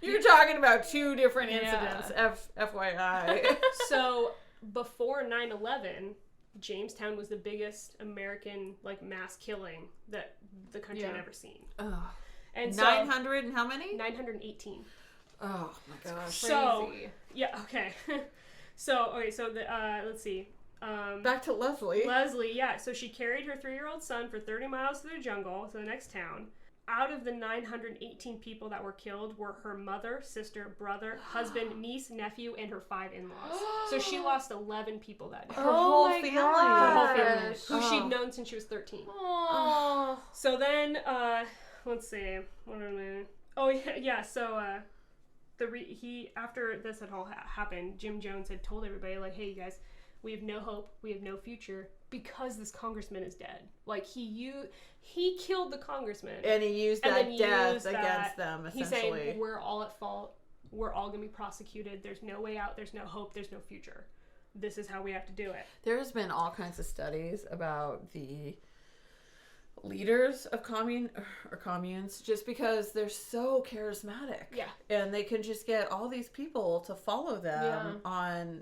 You're talking about two different incidents, FYI. So, before 9/11, Jamestown was the biggest American, mass killing that the country had ever seen. Oh. And 900 and how many? 918. Oh my gosh. So, yeah, okay. So let's see. Back to Leslie. Leslie, yeah. So she carried her 3-year-old son for 30 miles to the jungle, to the next town. Out of the 918 people that were killed were her mother, sister, brother, husband, niece, nephew, and her 5 in-laws. So she lost 11 people that day. Her whole family. Her whole family. Who she'd known since she was 13. Oh. So then, let's see. What am I... Oh, yeah. So, after this had all happened, Jim Jones had told everybody, like, hey, you guys, we have no hope, we have no future, because this congressman is dead. Like, he killed the congressman. And he used that death against them, essentially. He's saying, we're all at fault, we're all going to be prosecuted, there's no way out, there's no hope, there's no future. This is how we have to do it. There's been all kinds of studies about the leaders of communes just because they're so charismatic. Yeah. And they can just get all these people to follow them on,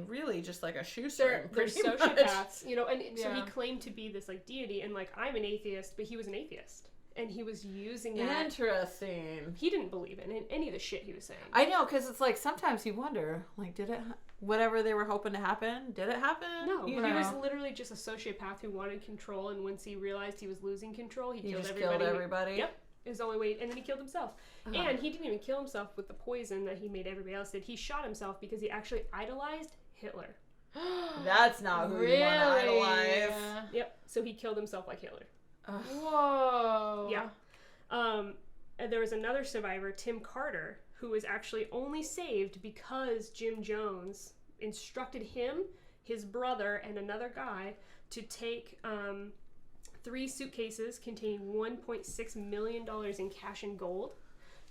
really just like a shoestring. They're sociopaths, and so he claimed to be this deity, and I'm an atheist, but he was an atheist. And he was using that. Interesting. He didn't believe in any of the shit he was saying. I know, because it's sometimes you wonder, did it, whatever they were hoping to happen, did it happen? No, he was literally just a sociopath who wanted control, and once he realized he was losing control, he killed everybody. Yep. It was the only way, and then he killed himself. And he didn't even kill himself with the poison that he made everybody else did. He shot himself because he actually idolized Hitler. That's not who you want to idolize. Yep. So he killed himself like Hitler. Whoa. Yeah. And there was another survivor, Tim Carter, who was actually only saved because Jim Jones instructed him, his brother, and another guy to take 3 suitcases containing $1.6 million in cash and gold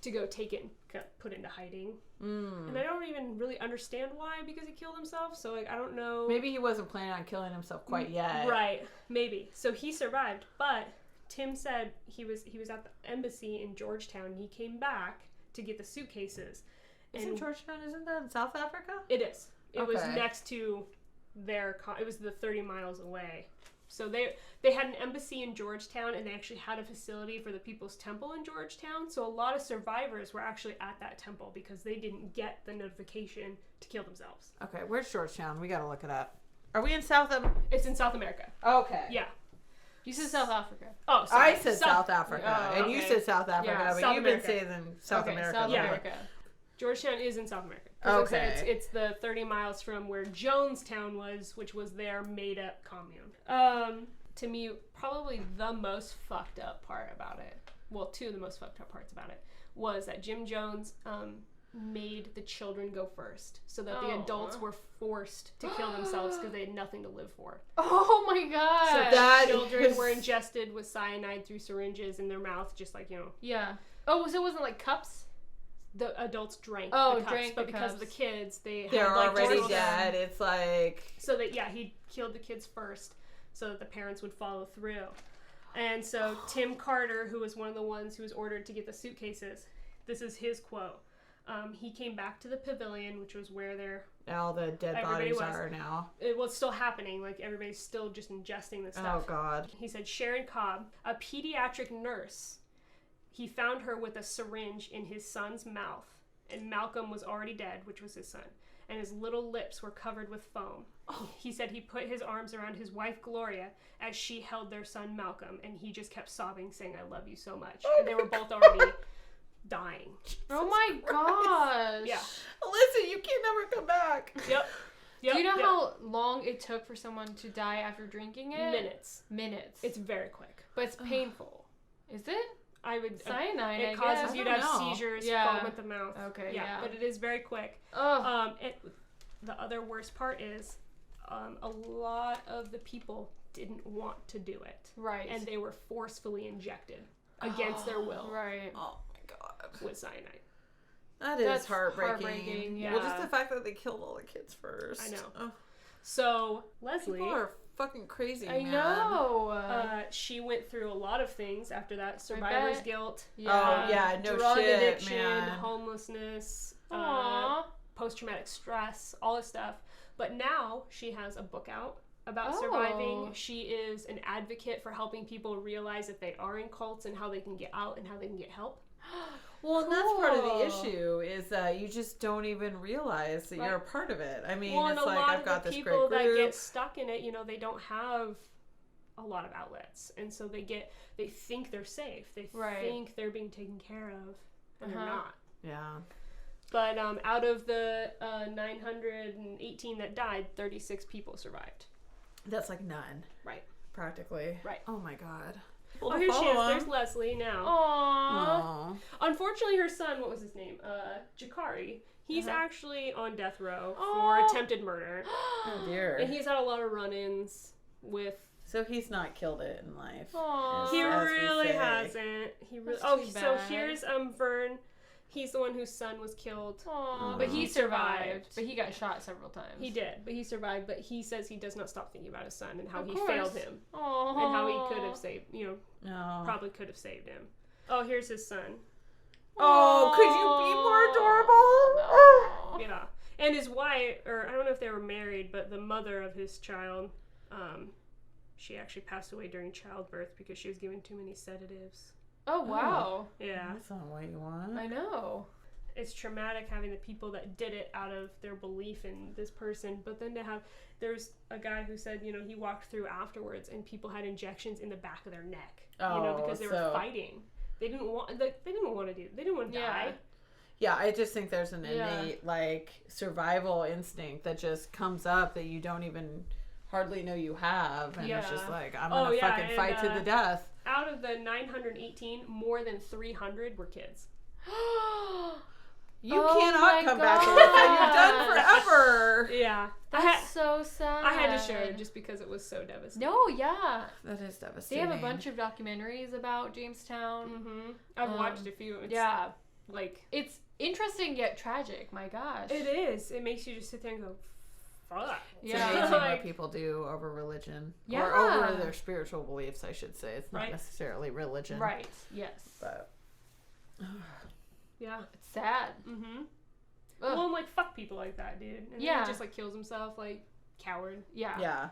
to go take it and put it into hiding. And I don't even really understand why, because he killed himself, so I don't know. Maybe he wasn't planning on killing himself quite yet. Right, maybe. So he survived, but Tim said he was at the embassy in Georgetown, and he came back to get the suitcases. Isn't Georgetown, isn't that in South Africa? It is. It was next to it was the 30 miles away. So they had an embassy in Georgetown, and they actually had a facility for the People's Temple in Georgetown. So a lot of survivors were actually at that temple because they didn't get the notification to kill themselves. Okay, where's Georgetown? We gotta look it up. Are we in South It's in South America. Okay. Yeah. You said South Africa. Oh, sorry. I said South Africa, and you said South Africa, but South you've America. been saying South America. South America. Georgetown is in South America. Okay. It's the 30 miles from where Jonestown was, which was their made-up commune. To me, probably the most fucked up part about it, well, two of the most fucked up parts about it, was that Jim Jones made the children go first, so that the adults were forced to kill themselves because they had nothing to live for. Oh my god. So that children were ingested with cyanide through syringes in their mouth, just like, Yeah. Oh, so it wasn't like cups? The adults drank the cups, drank but the because cups. of the kids, they're already dead. It's like... So that, he killed the kids first so that the parents would follow through. And so Tim Carter, who was one of the ones who was ordered to get the suitcases, this is his quote. He came back to the pavilion, which was where all the dead bodies are now. It was still happening. Like, everybody's still just ingesting this stuff. Oh, God. He said Sharon Cobb, a pediatric nurse, he found her with a syringe in his son's mouth, and Malcolm was already dead, which was his son, and his little lips were covered with foam. He said he put his arms around his wife, Gloria, as she held their son, Malcolm, and he just kept sobbing, saying, "I love you so much." And they were both already dying. Oh my gosh. Yeah. Listen, you can never come back. Yep. Do you know how long it took for someone to die after drinking it? Minutes. It's very quick. But it's painful. Is it? I would... Cyanide, it causes you to have seizures, foam at the mouth. Okay, yeah. But it is very quick. The other worst part is a lot of the people didn't want to do it. Right. And they were forcefully injected against their will. Right. Oh, my God. With cyanide. That's heartbreaking. Yeah. Well, just the fact that they killed all the kids first. I know. Oh. So, Leslie... People are fucking crazy, I man. know. She went through a lot of things after that. Survivor's guilt. Yeah. Oh, yeah. No drug shit, addiction, man. homelessness, Aww. post-traumatic stress, all this stuff. But now she has a book out about surviving. She is an advocate for helping people realize that they are in cults and how they can get out and how they can get help. Well, and that's part of the issue is that you just don't even realize that you're a part of it. I mean, it's like I've got this great group. People that get stuck in it, they don't have a lot of outlets, and so they think they're safe. They think they're being taken care of, and they're not. Yeah. But out of the 918 that died, 36 people survived. That's like none. Right. Practically. Right. Oh my God. Well, here she is. There's Leslie now. Aww. Unfortunately, her son, what was his name? Jakari. He's actually on death row for attempted murder. Oh dear. And he's had a lot of run-ins with... So he's not killed it in life. Aww. He really hasn't. He really... So bad. here's Vern. He's the one whose son was killed. Aww. But he survived. But he got shot several times. He did, but he survived. But he says he does not stop thinking about his son and how he course. failed him. Aww. And how he could have saved, probably could have saved him. Oh, here's his son. Oh, could you be more adorable? Yeah. And his wife, or I don't know if they were married, but the mother of his child, she actually passed away during childbirth because she was given too many sedatives. Oh, wow. Yeah. That's not what you want. I know. It's traumatic having the people that did it out of their belief in this person, but then there's a guy who said, he walked through afterwards and people had injections in the back of their neck, because they were fighting. They didn't want to die. Yeah, I just think there's an innate, survival instinct that just comes up that you don't even hardly know you have, and it's just like, I'm gonna fucking fight to the death. Out of the 918, more than 300 were kids. You cannot come back to life. You're done forever. Yeah. That's so sad. I had to share it just because it was so devastating. No, yeah. That is devastating. They have a bunch of documentaries about Jamestown. Mm-hmm. I've watched a few. It's interesting yet tragic. My gosh. It is. It makes you just sit there and go, fuck. It's amazing what people do over religion. Yeah. Or over their spiritual beliefs, I should say. It's not necessarily religion. Right. Yes. But... yeah. It's sad. Mm-hmm. Well, and, fuck people like that, dude. And then he just, kills himself, coward. Yeah. Yeah.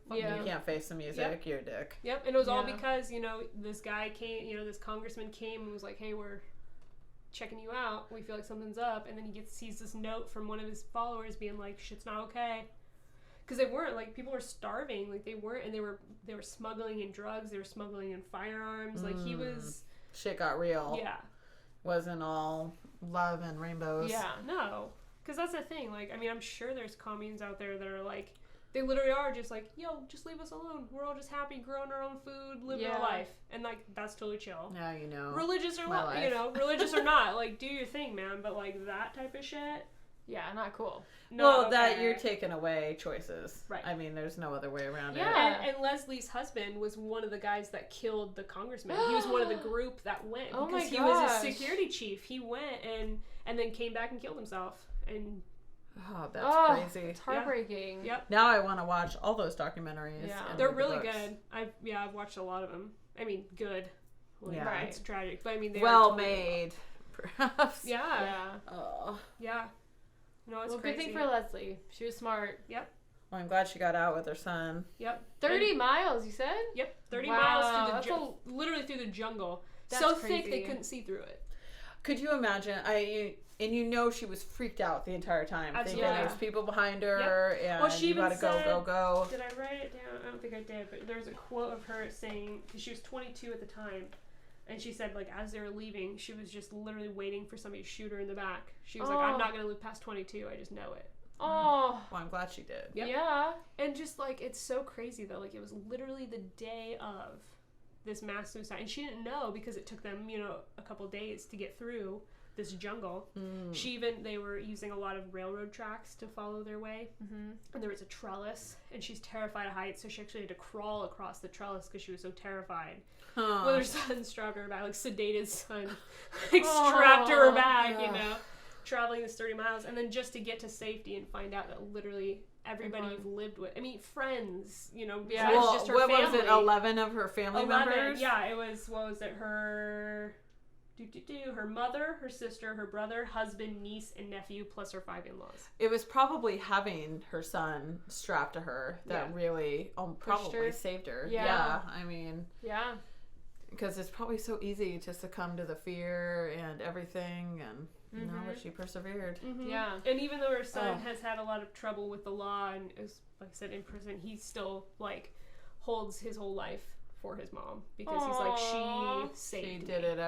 Fuck you can't face the music, you're a dick. Yep, and it was all because, this guy came, this congressman came and was like, hey, we're checking you out. We feel like something's up. And then he sees this note from one of his followers being like, shit's not okay. Because they weren't, people were starving. They weren't, and they were smuggling in drugs. They were smuggling in firearms. He was... Shit got real. Yeah. Wasn't all love and rainbows. Yeah. No. Because that's the thing. Like, I mean, I'm sure there's communes out there that are like, they literally are just like, yo, just leave us alone. We're all just happy, growing our own food, living our life. And, like, that's totally chill. Now you know. Religious or not, religious or not. Like, do your thing, man. But, like, that type of shit. Yeah, not cool. Well, that you're taking away choices. Right. I mean, there's no other way around it. And Leslie's husband was one of the guys that killed the congressman. He was one of the group that went. Because he was a security chief. He went and then came back and killed himself. And... Oh, that's crazy. It's heartbreaking. Yep. Now I want to watch all those documentaries. Yeah. They're really good. I've watched a lot of them. I mean, good. Like, yeah. It's tragic. But I mean, they well are made, perhaps. Yeah. Oh. Yeah. No, it's crazy. Good thing for Leslie. She was smart. Yep. Well, I'm glad she got out with her son. Yep. 30 miles, you said? Yep. 30 miles through the jungle. Literally through the jungle. That's so crazy. thick they couldn't see through it. Could you imagine? And she was freaked out the entire time. Absolutely. Thinking there's people behind her, and she you gotta said, go. Did I write it down? I don't think I did, but there's a quote of her saying, because she was 22 at the time, and she said, like, as they were leaving, she was just literally waiting for somebody to shoot her in the back. She was like, I'm not gonna live past 22, I just know it. Oh. Well, I'm glad she did. Yep. Yeah. And just, like, it's so crazy, though. Like, it was literally the day of this mass suicide. And she didn't know because it took them, a couple days to get through this jungle. They were using a lot of railroad tracks to follow their way. Mm-hmm. And there was a trellis, and she's terrified of heights, so she actually had to crawl across the trellis because she was so terrified. With her son strapped to her back, like, sedated son, like, strapped to her back, traveling this 30 miles, and then just to get to safety and find out that literally everybody you've lived with, I mean, friends, besides just her family. What was it, 11 of her family members? Yeah, it was, what was it, her mother, her sister, her brother, husband, niece, and nephew, plus her 5 in-laws. It was probably having her son strapped to her that really probably saved her. Yeah. I mean... Yeah. Because it's probably so easy to succumb to the fear and everything, and... but she persevered. Mm-hmm. Yeah. And even though her son has had a lot of trouble with the law and is, like I said, in prison, he still, like, holds his whole life for his mom. Because he's like, she saved me. She did it.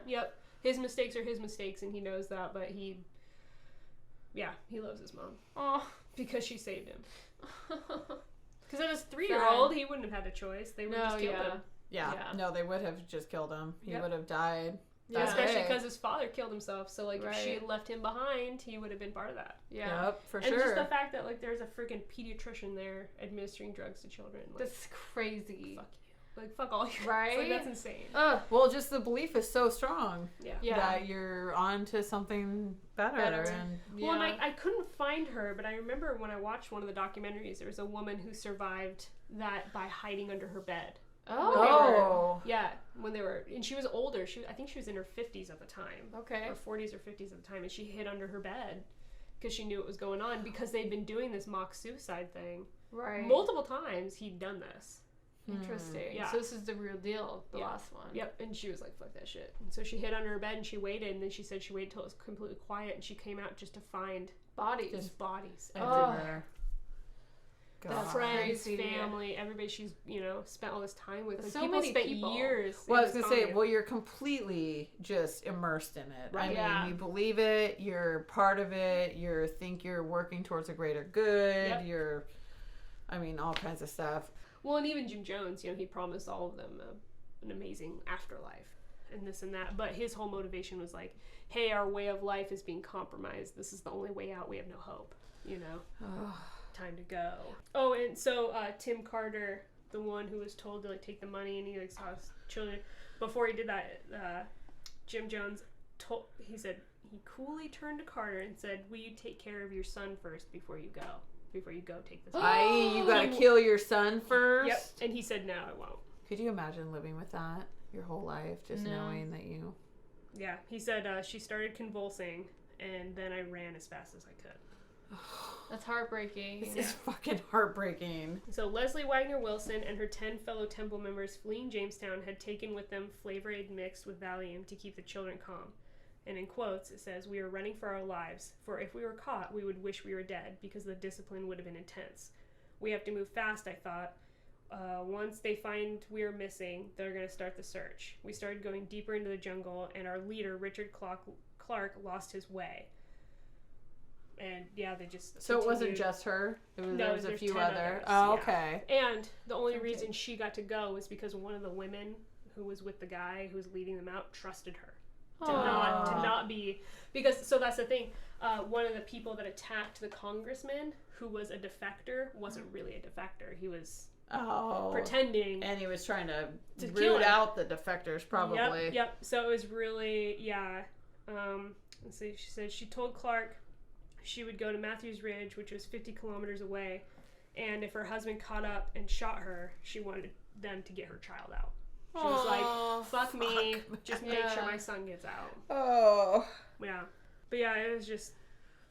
Yep. His mistakes are his mistakes, and he knows that, but he loves his mom. Oh. Because she saved him. Because as a 3-year-old, he wouldn't have had a choice. They would have just killed him. Yeah. No, they would have just killed him. He would have died. Yeah, especially because his father killed himself. So, like, if she had left him behind, he would have been part of that. Yeah. Yep, for sure. And just the fact that, like, there's a freaking pediatrician there administering drugs to children. Like, that's crazy. Fuck you. Like, fuck all you. Right? Like, that's insane. Well, just the belief is so strong. Yeah. That you're on to something better. And, Well, and I couldn't find her, but I remember when I watched one of the documentaries, there was a woman who survived that by hiding under her bed. When they were, and she was older. I think she was in her 50s at the time. Okay. Or 40s or 50s at the time, and she hid under her bed because she knew what was going on because they'd been doing this mock suicide thing. Right. Multiple times he'd done this. Interesting. Yeah. So this is the real deal, the last one. Yep. And she was like, fuck that shit. And so she hid under her bed and she waited, and then she said she waited till it was completely quiet, and she came out just to find bodies. Just bodies everywhere. That's friends, family, everybody she's, spent all this time with. Like, so people many spent people. years. Well, I was going to say, you're completely just immersed in it. Right. I mean, you believe it, you're part of it, you think you're working towards a greater good, you're, all kinds of stuff. Well, and even Jim Jones, he promised all of them an amazing afterlife and this and that. But his whole motivation was like, hey, our way of life is being compromised. This is the only way out. We have no hope, Time to go. Oh, and so Tim Carter, the one who was told to, like, take the money and he, like, saw his children. Before he did that, Jim Jones he said, he coolly turned to Carter and said, will you take care of your son first before you go? Before you go take this money. You gotta kill your son first? Yep. And he said, no, I won't. Could you imagine living with that your whole life, just knowing that you... Yeah, he said she started convulsing, and then I ran as fast as I could. That's heartbreaking. This is fucking heartbreaking. So Leslie Wagner Wilson and her 10 fellow temple members fleeing Jamestown had taken with them Flavor Aid mixed with Valium to keep the children calm. And in quotes, it says, we are running for our lives, for if we were caught, we would wish we were dead, because the discipline would have been intense. We have to move fast, I thought. Once they find we are missing, they're going to start the search. We started going deeper into the jungle, and our leader, Richard Clark, lost his way. And yeah, they just So it wasn't continued. just her? There No, was a there's few 10 other. others, Oh, yeah. okay. And the only Okay. reason she got to go was because one of the women who was with the guy who was leading them out trusted her to not be, because so that's the thing. One of the people that attacked the congressman, who was a defector, wasn't really a defector. He was pretending, and he was trying to kill root him. out the defectors, probably. Yep. So it was really, yeah. Let's see. She said she told Clark she would go to Matthews Ridge, which was 50 kilometers away, and if her husband caught up and shot her, she wanted them to get her child out. She was like, fuck me, just make sure my son gets out. Oh. Yeah. But yeah, it was just...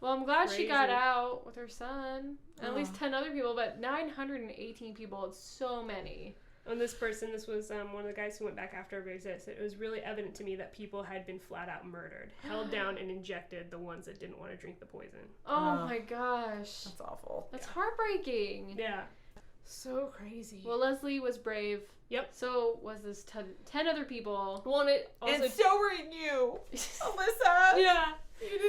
Well, I'm glad crazy. she got out with her son. At least 10 other people, but 918 people, it's so many. And this person, this was one of the guys who went back after everybody said, it was really evident to me that people had been flat out murdered, held down and injected the ones that didn't want to drink the poison. Oh my gosh. That's awful. That's heartbreaking. Yeah. So crazy. Well, Leslie was brave. Yep. So was this 10 other people. Well, and it also... And so were you, Alyssa. Yeah.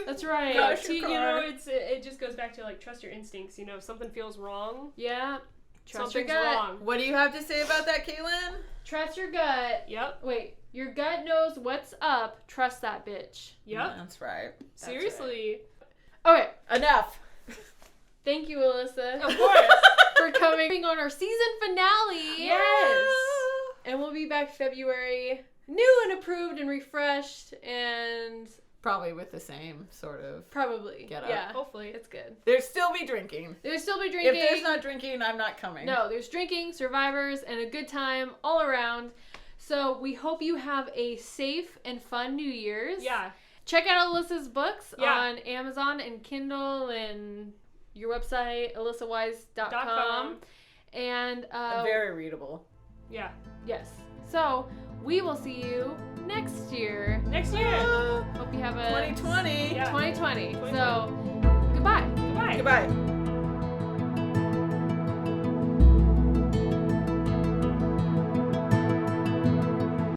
That's right. No, Gosh, your you know, car. it just goes back to like trust your instincts. You know, if something feels wrong, Yeah. Trust your something's gut. wrong. What do you have to say about that, Caitlin? Trust your gut. Yep. Wait, your gut knows what's up. Trust that bitch. Yep. That's right. Seriously. Okay. Enough. Thank you, Alyssa. Of course. For coming on our season finale. Yes. And we'll be back February, new and approved and refreshed, and Probably with the same sort of probably. Get up. Yeah. Hopefully. It's good. There'd still be drinking. There'll still be drinking. If there's not drinking, I'm not coming. No, there's drinking, survivors, and a good time all around. So we hope you have a safe and fun New Year's. Yeah. Check out Alyssa's books Yeah. on Amazon and Kindle and your website, alyssawise.com. And Very readable. Yeah. yes. So we will see you next year. Next year. Hope you have a 2020. Yeah. 2020. 2020. So goodbye. Goodbye. Goodbye.